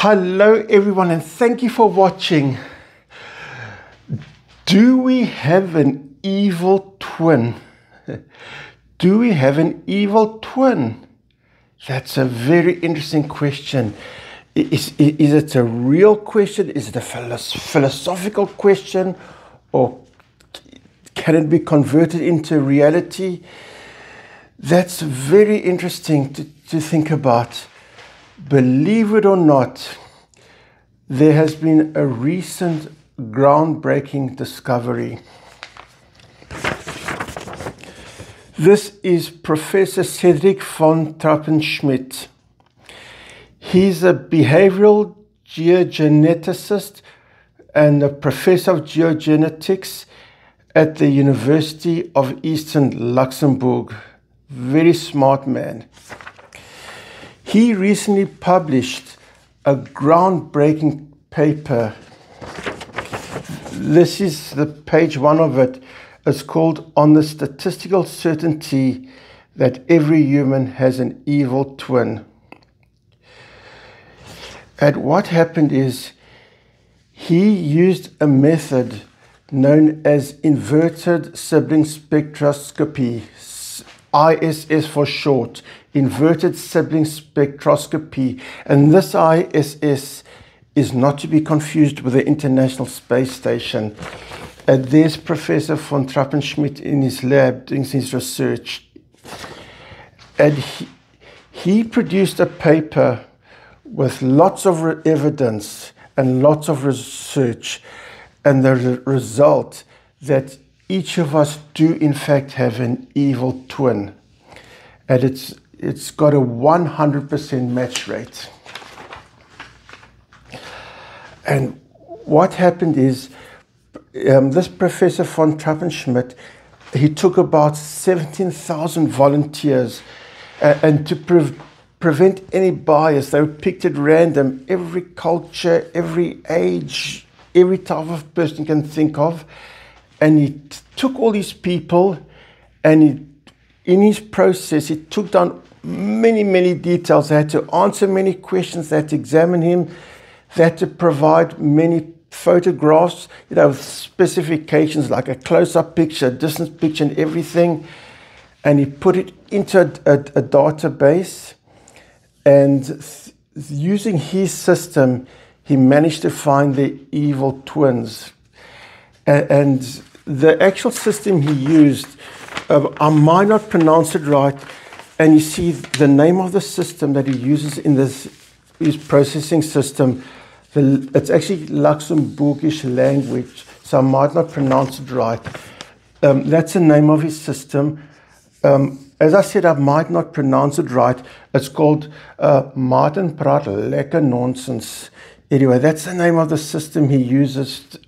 Hello everyone, and thank you for watching. Do we have an evil twin? Do we have an evil twin? That's a very interesting question. Is it a real question? Is it a philosophical question? Or can it be converted into reality? That's very interesting to think about. Believe it or not, there has been a recent groundbreaking discovery. This is Professor Cedric von Trappenschmidt. He's a behavioral geogeneticist and a professor of geogenetics at the University of Eastern Luxembourg. Very smart man. He recently published a groundbreaking paper. This is the page one of it. It's called "On the Statistical Certainty That Every Human Has an Evil Twin." And what happened is he used a method known as inverted sibling spectroscopy, ISS for short, inverted sibling spectroscopy. And this ISS is not to be confused with the International Space Station. And there's Professor von Trappenschmidt in his lab doing his research. And he produced a paper with lots of evidence and lots of research, and the result that each of us do in fact have an evil twin. And it's got a 100% match rate. And what happened is, this Professor von Trappenschmidt, he took about 17,000 volunteers, and to prevent any bias, they were picked at random, every culture, every age, every type of person you can think of. And he took all these people, and in his process, he took down many details. They had to answer many questions. They had to examine him. They had to provide many photographs, with specifications like a close-up picture, a distance picture, and everything. And he put it into a database. And using his system, he managed to find the evil twins. And the actual system he used, I might not pronounce it right, and you see the name of the system that he uses in his processing system, it's actually Luxembourgish language, so I might not pronounce it right. That's the name of his system. As I said, I might not pronounce it right. It's called Martin Praat Lekker Nonsens. Anyway, that's the name of the system he uses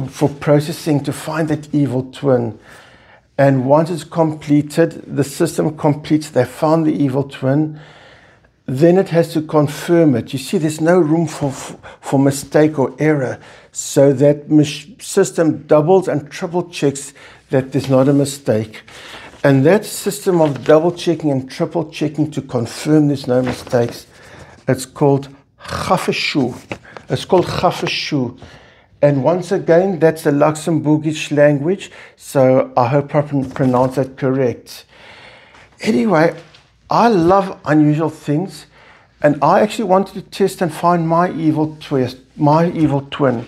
for processing to find that evil twin. And once it's completed, the system completes, they found the evil twin, then it has to confirm it. You see, there's no room for mistake or error. So that system doubles and triple checks that there's not a mistake. And that system of double checking and triple checking to confirm there's no mistakes, it's called Gafeshu. It's called Gafeshu. And once again, that's the Luxembourgish language, so I hope I pronounce that correct. Anyway, I love unusual things, and I actually wanted to test and find my evil twin.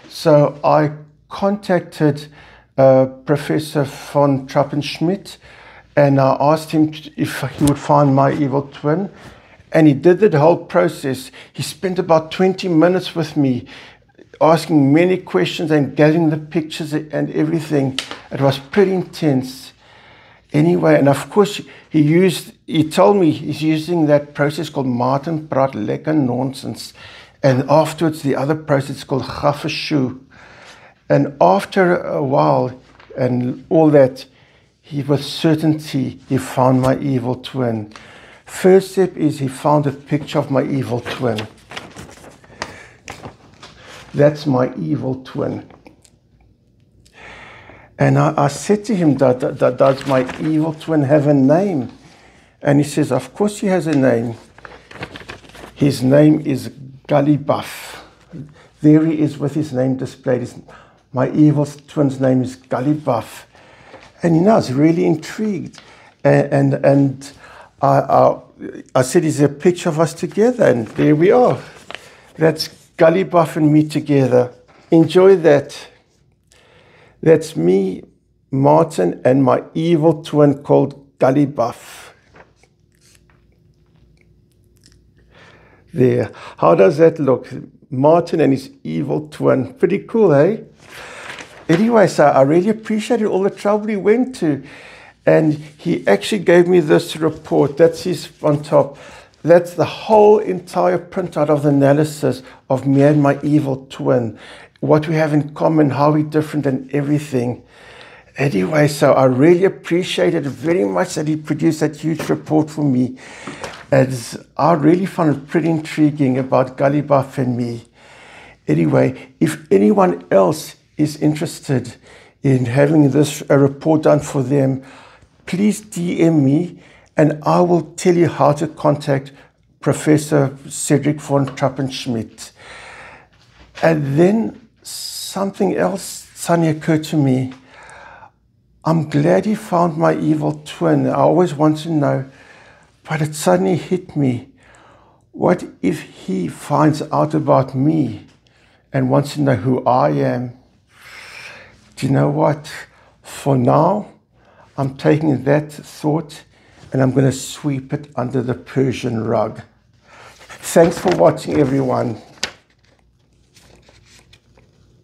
So I contacted Professor von Trappenschmidt, and I asked him if he would find my evil twin, and he did the whole process. He spent about 20 minutes with me, asking many questions and getting the pictures and everything. It was pretty intense. Anyway, and of course, he told me he's using that process called Martin Praat Lekker Nonsens. And afterwards, the other process is called Gafeshu. And after a while, and all that, with certainty, he found my evil twin. First step is he found a picture of my evil twin. That's my evil twin. And I said to him, does my evil twin have a name? And he says, of course he has a name. His name is Gully Buff. There he is with his name displayed. My evil twin's name is Gully Buff. And I was really intrigued. And I said, is there a picture of us together? And there we are. That's Gully Buff and me together. Enjoy that. That's me, Martin, and my evil twin called Gully Buff. There. How does that look? Martin and his evil twin. Pretty cool, eh? Anyway, so I really appreciated all the trouble he went to. And he actually gave me this report. That's his on top. That's the whole entire printout of the analysis of me and my evil twin. What we have in common, how we're different and everything. Anyway, so I really appreciated very much that he produced that huge report for me. As I really found it pretty intriguing about Gully Buff and me. Anyway, if anyone else is interested in having this report done for them, please DM me and I will tell you how to contact Professor Cedric von Trappenschmidt. And then something else suddenly occurred to me. I'm glad he found my evil twin. I always want to know, but it suddenly hit me. What if he finds out about me and wants to know who I am? Do you know what? For now, I'm taking that thought and I'm going to sweep it under the Persian rug. Thanks for watching, everyone.